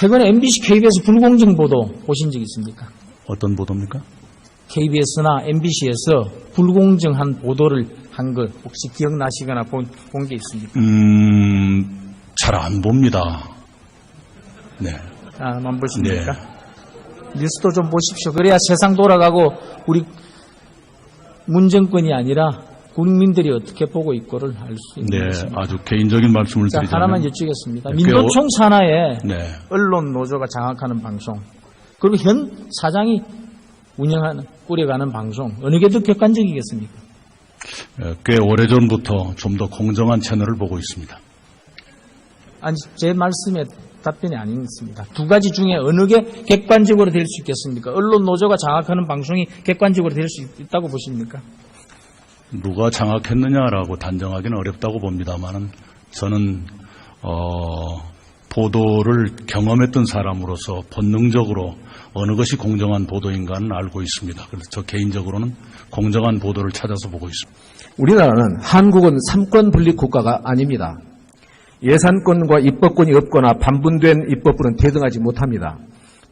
최근에 MBC, KBS 불공정 보도 보신 적 있습니까? 어떤 보도입니까? KBS나 MBC에서 불공정한 보도를 한 걸 혹시 기억나시거나 본 게 있습니까? 잘 안 봅니다. 네. 안 보십니까? 뉴스도 좀 보십시오. 그래야 세상 돌아가고 우리 문정권이 아니라 국민들이 어떻게 보고 있고를 알 수 있는 것입니다. 아주 개인적인 말씀을 자, 드리자면 하나만 여쭙겠습니다. 민노총 산하에 언론 노조가 장악하는 방송, 그리고 현 사장이 운영하는, 꾸려가는 방송, 어느 게 더 객관적이겠습니까? 꽤 오래전부터 좀 더 공정한 채널을 보고 있습니다. 아니, 제 말씀에 답변이 아닙니다. 두 가지 중에 어느 게 객관적으로 될 수 있겠습니까? 언론 노조가 장악하는 방송이 객관적으로 될 수 있다고 보십니까? 누가 장악했느냐라고 단정하기는 어렵다고 봅니다만은 저는 보도를 경험했던 사람으로서 본능적으로 어느 것이 공정한 보도인가는 알고 있습니다. 그래서 저 개인적으로는 공정한 보도를 찾아서 보고 있습니다. 우리나라는 한국은 삼권 분립 국가가 아닙니다. 예산권과 입법권이 없거나 반분된 입법부는 대등하지 못합니다.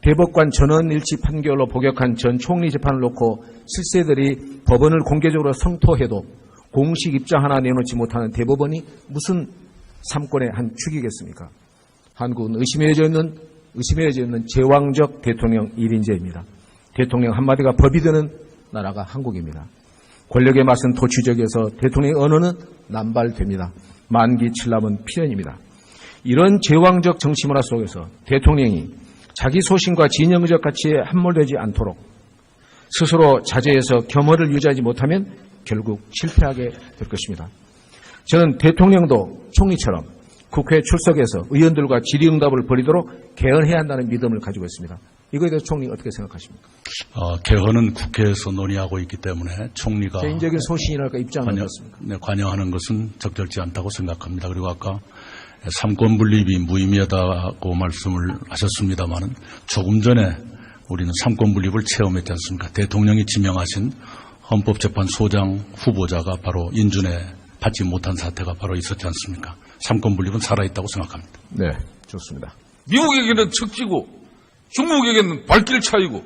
대법관 전원일치 판결로 복역한 전 총리 재판을 놓고 실세들이 법원을 공개적으로 성토해도 공식 입장 하나 내놓지 못하는 대법원이 무슨 삼권의 한 축이겠습니까? 한국은 의심해져 있는 제왕적 대통령 1인제입니다. 대통령 한마디가 법이 되는 나라가 한국입니다. 권력의 맛은 도취적에서 대통령의 언어는 남발됩니다. 만기칠남은 필연입니다. 이런 제왕적 정치문화 속에서 대통령이 자기 소신과 진영적 가치에 함몰되지 않도록 스스로 자제해서 겸허를 유지하지 못하면 결국 실패하게 될 것입니다. 저는 대통령도 총리처럼 국회에 출석해서 의원들과 질의응답을 벌이도록 개헌해야 한다는 믿음을 가지고 있습니다. 이거에 대해서 총리 어떻게 생각하십니까? 개헌은 국회에서 논의하고 있기 때문에 총리가 개인적인 소신이랄까 입장은 어떻습니까? 관여하는 것은 적절치 않다고 생각합니다. 그리고 아까 삼권 분립이 무의미하다고 말씀을 하셨습니다마는 조금 전에 우리는 삼권 분립을 체험했지 않습니까? 대통령이 지명하신 헌법재판소장 후보자가 바로 인준에 받지 못한 사태가 바로 있었지 않습니까? 삼권 분립은 살아있다고 생각합니다. 네, 좋습니다. 미국에게는 척지고 중국에게는 발길 차이고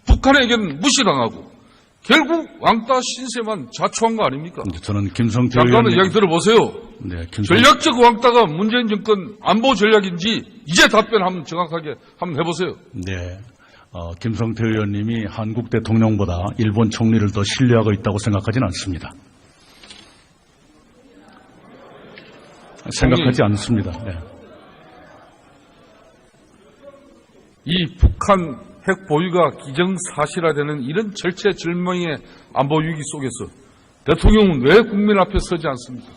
북한에게는 무시당하고 결국 왕따 신세만 자초한 거 아닙니까? 저는 김성태 잠깐만 이야기 들어보세요. 네, 전략적 왕따가 문재인 정권 안보 전략인지 이제 답변 한번 정확하게 한번 해보세요. 네, 김성태 의원님이 한국 대통령보다 일본 총리를 더 신뢰하고 있다고 생각하지는 않습니다. 생각하지 않습니다. 네. 이 북한 핵 보유가 기정사실화되는 이런 절체절명의 안보 위기 속에서 대통령은 왜 국민 앞에 서지 않습니까?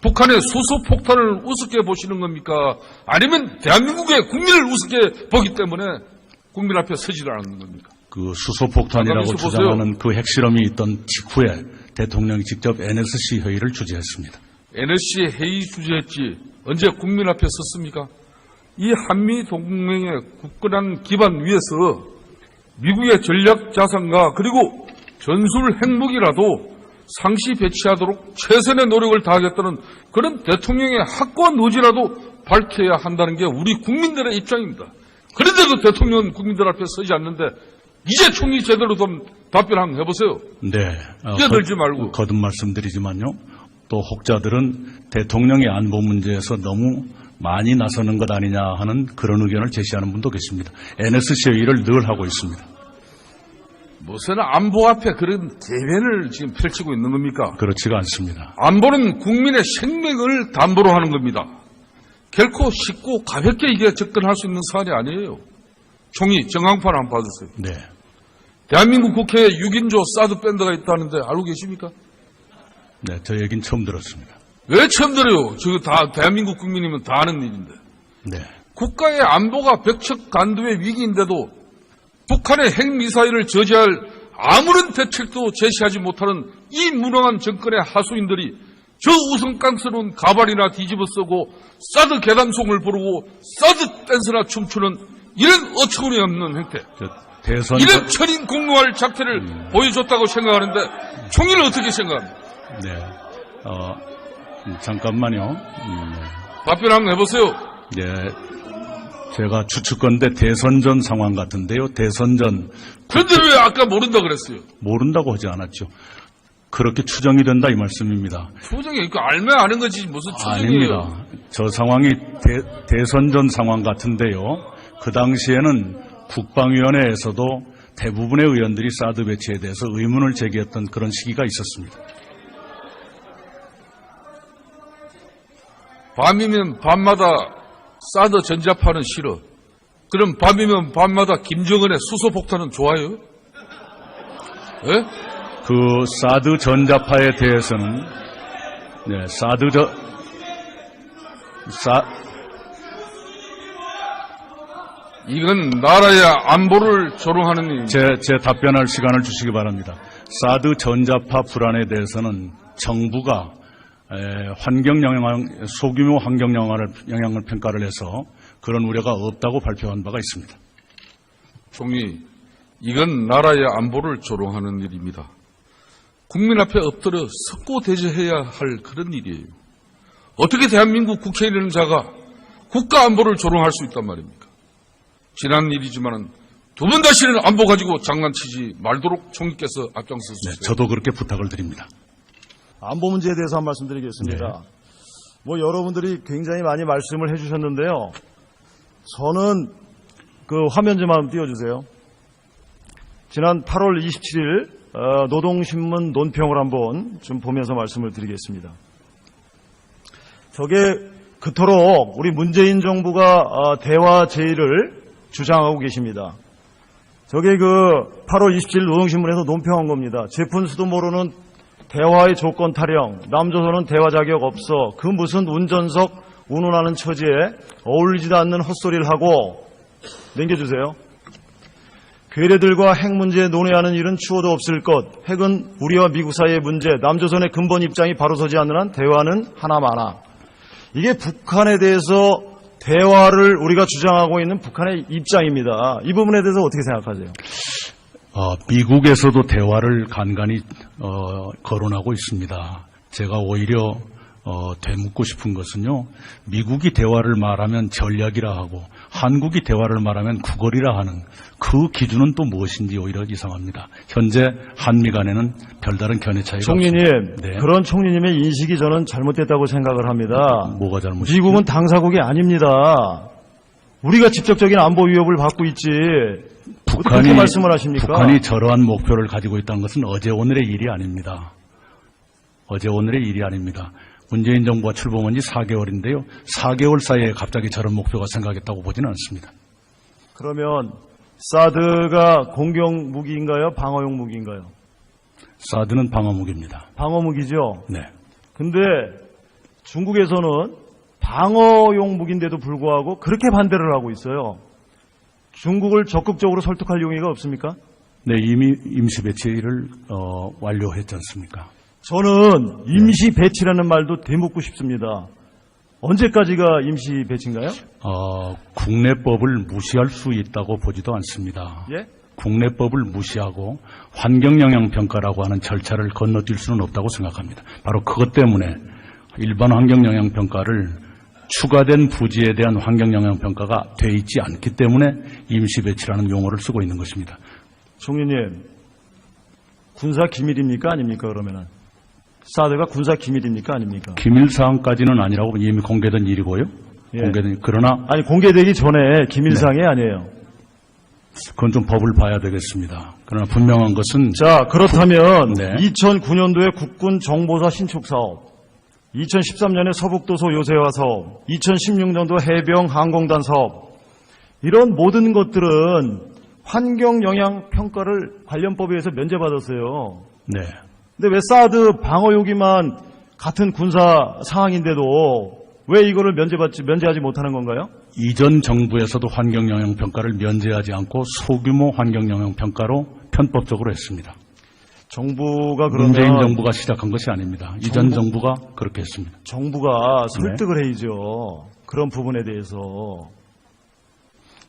북한의 수소폭탄을 우습게 보시는 겁니까? 아니면 대한민국의 국민을 우습게 보기 때문에 국민 앞에 서지 않는 겁니까? 그 수소폭탄이라고 주장하는 그 핵실험이 있던 직후에 대통령이 직접 NSC 회의를 주재했습니다. NSC 회의 주재했지 언제 국민 앞에 섰습니까? 이 한미 동맹의 굳건한 기반 위에서 미국의 전략 자산과 그리고 전술 핵무기라도 상시 배치하도록 최선의 노력을 다하겠다는 그런 대통령의 확고한 의지라도 밝혀야 한다는 게 우리 국민들의 입장입니다. 그런데도 대통령은 국민들 앞에 서지 않는데 이제 총리 제대로 좀 답변 한번 해보세요. 네. 끼어들지 말고. 거듭 말씀드리지만요. 또 혹자들은 대통령의 안보 문제에서 너무 많이 나서는 것 아니냐 하는 그런 의견을 제시하는 분도 계십니다. NSC 회의를 늘 하고 있습니다. 무슨 안보 앞에 그런 개변을 지금 펼치고 있는 겁니까? 그렇지가 않습니다. 안보는 국민의 생명을 담보로 하는 겁니다. 결코 쉽고 가볍게 이게 접근할 수 있는 사안이 아니에요. 총리 정황판 한번 봐주세요. 네. 대한민국 국회에 6인조 사드 밴드가 있다는데 알고 계십니까? 네, 저 얘기는 처음 들었습니다. 왜 처음 들어요? 저거 다 대한민국 국민이면 다 아는 일인데. 네. 국가의 안보가 벽척간두의 위기인데도 북한의 핵미사일을 저지할 아무런 대책도 제시하지 못하는 이 무능한 정권의 하수인들이 저 우스꽝스러운 가발이나 뒤집어 쓰고 사드 계단송을 부르고 사드 댄스나 춤추는 이런 어처구니 없는 행태. 이런 천인 공노할 작태를 보여줬다고 생각하는데 총리는 어떻게 생각합니까? 네. 잠깐만요. 답변 한번 해보세요. 네. 제가 추측건데 대선 전 상황 같은데요. 대선 전 그런데 왜 아까 모른다 그랬어요? 모른다고 하지 않았죠. 그렇게 추정이 된다 이 말씀입니다. 추정이 그 알면 아는 거지 무슨 추정이에요? 아닙니다. 저 상황이 대선 전 상황 같은데요. 그 당시에는 국방위원회에서도 대부분의 의원들이 사드 배치에 대해서 의문을 제기했던 그런 시기가 있었습니다. 밤이면 밤마다 사드 전자파는 싫어. 그럼 밤이면 밤마다 김정은의 수소폭탄은 좋아요? 예? 그 사드 전자파에 대해서는 이건 나라의 안보를 조롱하는 일입니다. 제 답변할 시간을 주시기 바랍니다. 사드 전자파 불안에 대해서는 정부가 소규모 환경 영향을 평가를 해서 그런 우려가 없다고 발표한 바가 있습니다. 총리, 이건 나라의 안보를 조롱하는 일입니다. 국민 앞에 엎드려 석고대죄해야 할 그런 일이에요. 어떻게 대한민국 국회의원 자가 국가 안보를 조롱할 수 있단 말입니까? 지난 일이지만 두 번 다시는 안보 가지고 장난치지 말도록 총리께서 앞장서 주세요. 네, 저도 그렇게 부탁을 드립니다. 안보 문제에 대해서 한 말씀 드리겠습니다. 여러분들이 굉장히 많이 말씀을 해주셨는데요. 저는 그 화면 좀 한번 띄워주세요. 지난 8월 27일 노동신문 논평을 한번 좀 보면서 말씀을 드리겠습니다. 저게 그토록 우리 문재인 정부가 대화 제의를 주장하고 계십니다. 저게 그 8월 27일 노동신문에서 논평한 겁니다. 제푼수도 모르는 대화의 조건 타령, 남조선은 대화 자격 없어, 그 무슨 운전석 운운하는 처지에 어울리지도 않는 헛소리를 하고, 넘겨주세요. 괴뢰들과 핵 문제 논의하는 일은 추호도 없을 것, 핵은 우리와 미국 사이의 문제, 남조선의 근본 입장이 바로 서지 않는 한 대화는 하나마나. 이게 북한에 대해서 대화를 우리가 주장하고 있는 북한의 입장입니다. 이 부분에 대해서 어떻게 생각하세요? 미국에서도 대화를 간간히 거론하고 있습니다. 제가 오히려 되묻고 싶은 것은요. 미국이 대화를 말하면 전략이라 하고 한국이 대화를 말하면 구걸이라 하는 그 기준은 또 무엇인지 오히려 이상합니다. 현재 한미 간에는 별다른 견해 차이가 총리님, 없습니다. 네. 그런 총리님의 인식이 저는 잘못됐다고 생각을 합니다. 뭐가 잘못이죠? 미국은 당사국이 아닙니다. 우리가 직접적인 안보 위협을 받고 있지. 그렇게 말씀을 하십니까? 북한이 저러한 목표를 가지고 있다는 것은 어제 오늘의 일이 아닙니다. 어제 오늘의 일이 아닙니다. 문재인 정부가 출범한 지 4개월인데요. 4개월 사이에 갑자기 저런 목표가 생각했다고 보지는 않습니다. 그러면 사드가 공격 무기인가요? 방어용 무기인가요? 사드는 방어무기입니다. 방어무기죠. 네. 근데 중국에서는 방어용 무기인데도 불구하고 그렇게 반대를 하고 있어요. 중국을 적극적으로 설득할 용의가 없습니까? 네, 이미 임시 배치를 완료했지 않습니까? 저는 임시 배치라는 말도 되묻고 싶습니다. 언제까지가 임시 배치인가요? 국내법을 무시할 수 있다고 보지도 않습니다. 예? 국내법을 무시하고 환경영향평가라고 하는 절차를 건너뛸 수는 없다고 생각합니다. 바로 그것 때문에 일반 환경영향평가를 추가된 부지에 대한 환경영향평가가 돼 있지 않기 때문에 임시배치라는 용어를 쓰고 있는 것입니다. 총리님, 군사 기밀입니까? 아닙니까? 그러면은 사드가 군사 기밀입니까? 아닙니까? 기밀사항까지는 아니라고 이미 공개된 일이고요. 예. 그러나 아니 공개되기 전에 기밀사항이 아니에요. 그건 좀 법을 봐야 되겠습니다. 그러나 분명한 것은 자, 그렇다면 네. 2009년도에 국군 정보사 신축 사업, 2013년에 서북도서 요새화 사업, 2016년도 해병 항공단 사업, 이런 모든 것들은 환경영향평가를 관련법에 의해서 면제받았어요. 네. 근데 왜 사드 방어용기만 같은 군사 상황인데도 왜 이거를 면제하지 못하는 건가요? 이전 정부에서도 환경영향평가를 면제하지 않고 소규모 환경영향평가로 편법적으로 했습니다. 정부가 그러면 문재인 정부가 시작한 것이 아닙니다. 이전 정부가 그렇게 했습니다. 정부가 설득을 해야죠. 그런 부분에 대해서.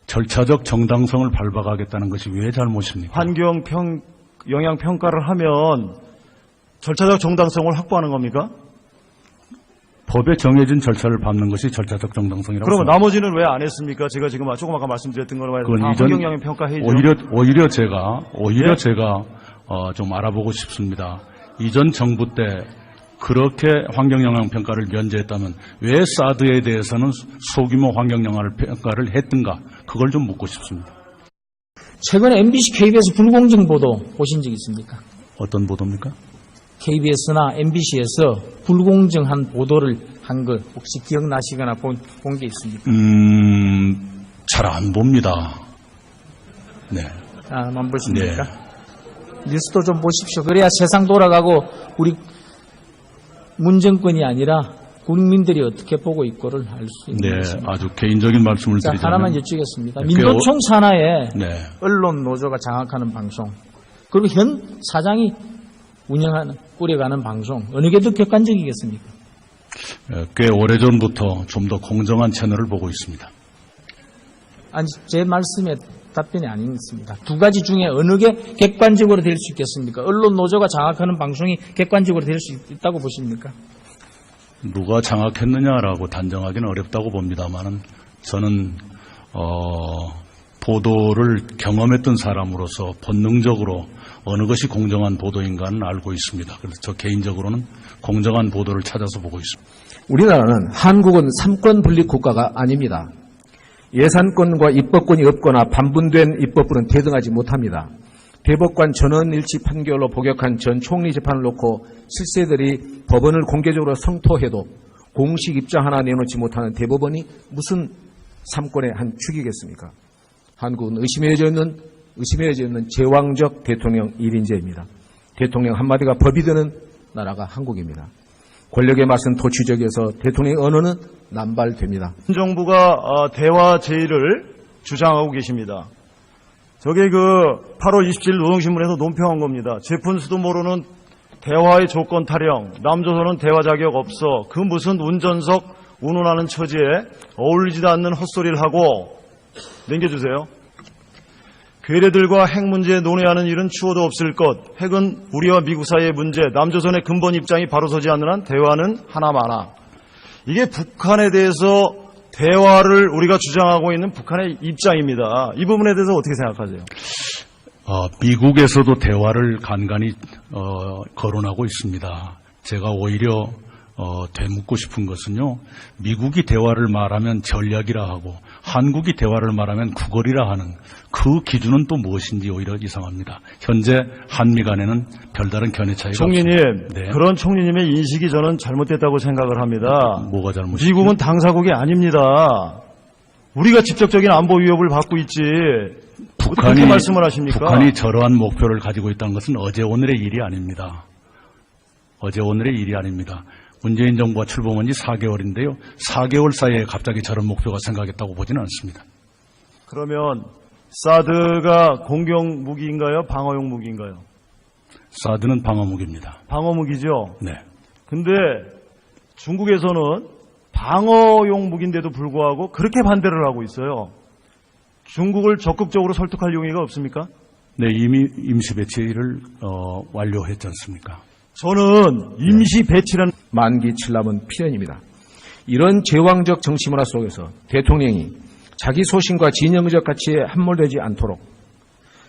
절차적 정당성을 밟아가겠다는 것이 왜 잘못입니까? 영향평가를 하면 절차적 정당성을 확보하는 겁니까? 법에 정해진 절차를 밟는 것이 절차적 정당성이라고 그러면 생각합니다. 나머지는 왜 안 했습니까? 제가 지금 조금 아까 말씀드렸던 거로 말해서 다 환경영향 평가 회의죠. 오히려 제가 네? 좀 알아보고 싶습니다. 이전 정부 때 그렇게 환경영향 평가를 면제했다면 왜 사드에 대해서는 소규모 환경영향 평가를 했던가 그걸 좀 묻고 싶습니다. 최근에 MBC, KBS 불공정 보도 보신 적 있습니까? 어떤 보도입니까? KBS나 MBC에서 불공정한 보도를 한 걸 혹시 기억나시거나 본 게 있습니까? 잘 안 봅니다. 네. 안 보십니까? 뉴스도 좀 보십시오. 그래야 세상 돌아가고 우리 문정권이 아니라 국민들이 어떻게 보고 있고를 알 수 있는 네, 것입니다. 아주 개인적인 말씀을 자, 드리자면 하나만 여쭙겠습니다. 네, 민노총 산하에 네. 언론 노조가 장악하는 방송, 그리고 현 사장이 꾸려가는 방송, 어느 게 더 객관적이겠습니까? 꽤 오래전부터 좀 더 공정한 채널을 보고 있습니다. 아니, 제 말씀에 답변이 아닙니다. 두 가지 중에 어느 게 객관적으로 될 수 있겠습니까? 언론 노조가 장악하는 방송이 객관적으로 될 수 있다고 보십니까? 누가 장악했느냐라고 단정하기는 어렵다고 봅니다만은 저는 보도를 경험했던 사람으로서 본능적으로 어느 것이 공정한 보도인가는 알고 있습니다. 그래서 저 개인적으로는 공정한 보도를 찾아서 보고 있습니다. 우리나라는 한국은 삼권 분립 국가가 아닙니다. 예산권과 입법권이 없거나 반분된 입법부는 대등하지 못합니다. 대법관 전원일치 판결로 복역한 전 총리 재판을 놓고 실세들이 법원을 공개적으로 성토해도 공식 입장 하나 내놓지 못하는 대법원이 무슨 삼권의 한 축이겠습니까? 한국은 의심해져 있는 제왕적 대통령 1인제입니다. 대통령 한마디가 법이 되는 나라가 한국입니다. 권력의 맛은 도취적이어서 대통령의 언어는 남발됩니다. 정부가 대화 제의를 주장하고 계십니다. 저게 8월 27일 노동신문에서 논평한 겁니다. 제푼수도 모르는 대화의 조건 타령, 남조선은 대화 자격 없어, 그 무슨 운전석 운운하는 처지에 어울리지도 않는 헛소리를 하고, 넘겨주세요. 괴뢰들과 핵 문제 논의하는 일은 추호도 없을 것, 핵은 우리와 미국 사이의 문제, 남조선의 근본 입장이 바로 서지 않는 한 대화는 하나마나. 이게 북한에 대해서 대화를 우리가 주장하고 있는 북한의 입장입니다. 이 부분에 대해서 어떻게 생각하세요? 미국에서도 대화를 간간히 거론하고 있습니다. 제가 오히려 되묻고 싶은 것은요. 미국이 대화를 말하면 전략이라 하고 한국이 대화를 말하면 구걸이라 하는 그 기준은 또 무엇인지 오히려 이상합니다. 현재 한미 간에는 별다른 견해 차이가 총리님, 없습니다. 네. 그런 총리님의 인식이 저는 잘못됐다고 생각을 합니다. 뭐가 잘못이죠? 미국은 당사국이 아닙니다. 우리가 직접적인 안보 위협을 받고 있지. 어떻게 말씀을 하십니까? 북한이 저러한 목표를 가지고 있다는 것은 어제 오늘의 일이 아닙니다. 어제 오늘의 일이 아닙니다. 문재인 정부가 출범한 지 4개월인데요. 4개월 사이에 갑자기 저런 목표가 생각했다고 보지는 않습니다. 그러면 사드가 공격 무기인가요? 방어용 무기인가요? 사드는 방어무기입니다. 방어무기죠. 네. 근데 중국에서는 방어용 무기인데도 불구하고 그렇게 반대를 하고 있어요. 중국을 적극적으로 설득할 용의가 없습니까? 네, 이미 임시 배치를 완료했지 않습니까? 저는 임시 배치라는 만기 칠남은 필연입니다. 이런 제왕적 정치 문화 속에서 대통령이 자기 소신과 진영적 가치에 함몰되지 않도록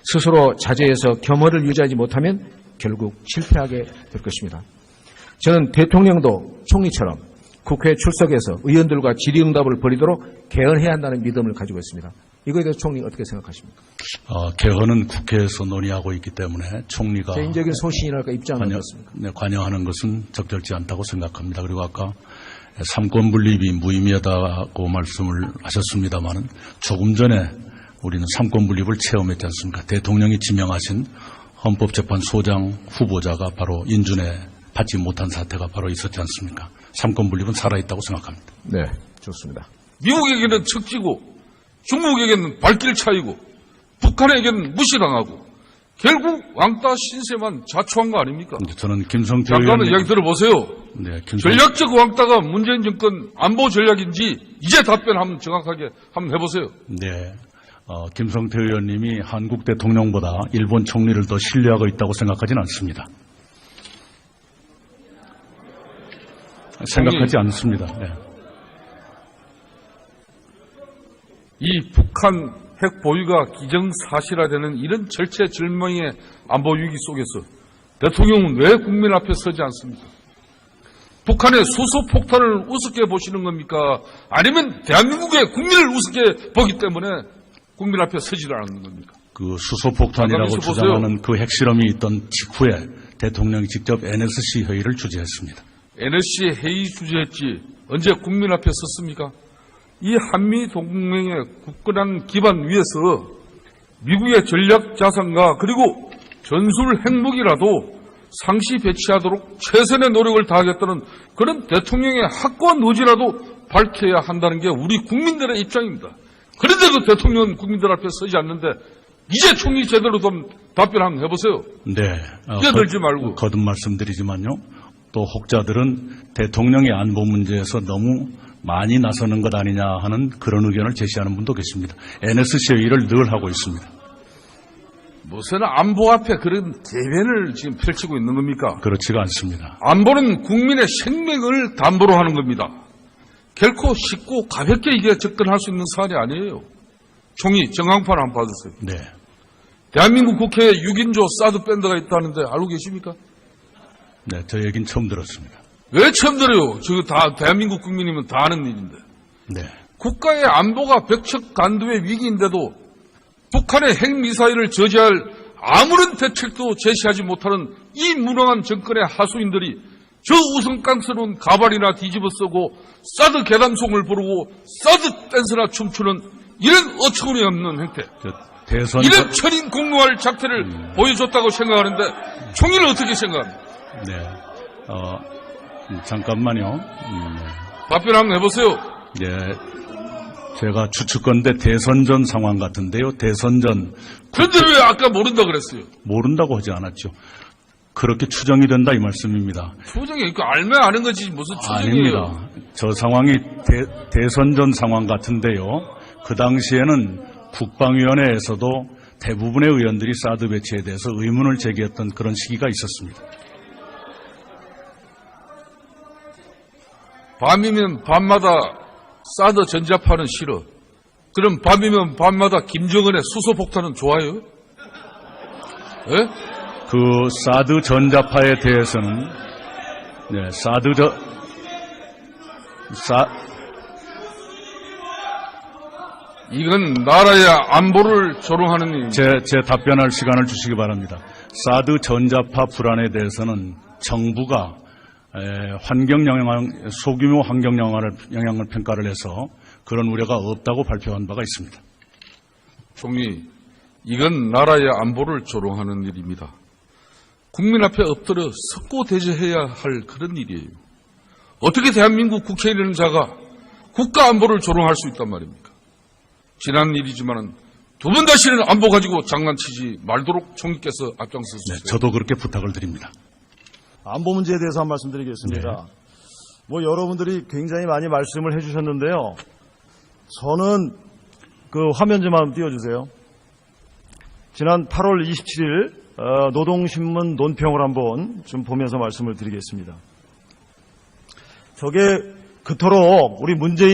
스스로 자제해서 겸허를 유지하지 못하면 결국 실패하게 될 것입니다. 저는 대통령도 총리처럼 국회에 출석해서 의원들과 질의응답을 벌이도록 개헌해야 한다는 믿음을 가지고 있습니다. 이거에 대해서 총리 어떻게 생각하십니까? 개헌은 국회에서 논의하고 있기 때문에 총리가 개인적인 소신이랄까 입장은 어떻습니까? 관여하는 것은 적절치 않다고 생각합니다. 그리고 아까 삼권 분립이 무의미하다고 말씀을 하셨습니다마는 조금 전에 우리는 삼권 분립을 체험했지 않습니까? 대통령이 지명하신 헌법재판소장 후보자가 바로 인준에 받지 못한 사태가 바로 있었지 않습니까? 삼권 분립은 살아있다고 생각합니다. 네, 좋습니다. 미국에게는 척지고 중국에게는 발길 차이고 북한에게는 무시당하고 결국 왕따 신세만 자초한 거 아닙니까? 저는 김성태 잠깐만 의원님, 이야기 들어보세요. 네, 전략적 왕따가 문재인 정권 안보 전략인지 이제 답변 한번 정확하게 한번 해보세요. 네, 김성태 의원님이 한국 대통령보다 일본 총리를 더 신뢰하고 있다고 생각하지는 않습니다. 생각하지 않습니다. 네. 이 북한 핵 보유가 기정사실화되는 이런 절체절명의 안보 위기 속에서 대통령은 왜 국민 앞에 서지 않습니까? 북한의 수소폭탄을 우습게 보시는 겁니까? 아니면 대한민국의 국민을 우습게 보기 때문에 국민 앞에 서지 않는 겁니까? 그 수소폭탄이라고 잠깐 주장하는 그 핵실험이 있던 직후에 대통령이 직접 NSC 회의를 주재했습니다. NSC 회의 주재했지 언제 국민 앞에 섰습니까? 이 한미 동맹의 굳건한 기반 위에서 미국의 전략 자산과 그리고 전술 핵무기라도 상시 배치하도록 최선의 노력을 다하겠다는 그런 대통령의 확고한 의지라도 밝혀야 한다는 게 우리 국민들의 입장입니다. 그런데도 대통령은 국민들 앞에 서지 않는데 이제 총리 제대로 좀 답변 한번 해보세요. 네. 끼어들지 말고. 거듭 말씀드리지만요. 또 혹자들은 대통령의 안보 문제에서 너무 많이 나서는 것 아니냐 하는 그런 의견을 제시하는 분도 계십니다. NSC 회의를 늘 하고 있습니다. 무슨 안보 앞에 그런 대변을 지금 펼치고 있는 겁니까? 그렇지가 않습니다. 안보는 국민의 생명을 담보로 하는 겁니다. 결코 쉽고 가볍게 이게 접근할 수 있는 사안이 아니에요. 총리 정황판 한번 봐주세요. 네. 대한민국 국회에 6인조 사드 밴드가 있다는데 알고 계십니까? 네, 저 얘기는 처음 들었습니다. 왜 처음 들어요? 저거 다 대한민국 국민이면 다 아는 일인데. 네. 국가의 안보가 벽척간두의 위기인데도 북한의 핵미사일을 저지할 아무런 대책도 제시하지 못하는 이 무능한 정권의 하수인들이 저 우스꽝스러운 가발이나 뒤집어 쓰고 사드 계담송을 부르고 사드 댄스나 춤추는 이런 어처구니없는 행태, 대선 이런 천인 공노할 작태를 보여줬다고 생각하는데 총리는 어떻게 생각합니까? 네. 잠깐만요. 답변 한번 해보세요. 네. 제가 추측건데 대선 전 상황 같은데요. 대선 전 그런데 왜 아까 모른다 그랬어요? 모른다고 하지 않았죠. 그렇게 추정이 된다 이 말씀입니다. 추정이 알면 아는 거지 무슨 추정이에요? 아닙니다. 저 상황이 대선 전 상황 같은데요. 그 당시에는 국방위원회에서도 대부분의 의원들이 사드 배치에 대해서 의문을 제기했던 그런 시기가 있었습니다. 밤이면 밤마다 사드 전자파는 싫어. 그럼 밤이면 밤마다 김정은의 수소폭탄은 좋아요? 예? 그 사드 전자파에 대해서는 이건 나라의 안보를 조롱하는 일입니다. 제 답변할 시간을 주시기 바랍니다. 사드 전자파 불안에 대해서는 정부가 소규모 환경 영향을 평가를 해서 그런 우려가 없다고 발표한 바가 있습니다. 총리, 이건 나라의 안보를 조롱하는 일입니다. 국민 앞에 엎드려 석고대죄해야 할 그런 일이에요. 어떻게 대한민국 국회의원 자가 국가 안보를 조롱할 수 있단 말입니까? 지난 일이지만 두 번 다시는 안보 가지고 장난치지 말도록 총리께서 앞장서 주세요. 네, 저도 그렇게 부탁을 드립니다. 안보 문제에 대해서 한 말씀 드리겠습니다. 여러분들이 굉장히 많이 말씀을 해주셨는데요. 저는 그 화면 좀 한번 띄워주세요. 지난 8월 27일 노동신문 논평을 한번 좀 보면서 말씀을 드리겠습니다. 저게 그토록 우리 문재인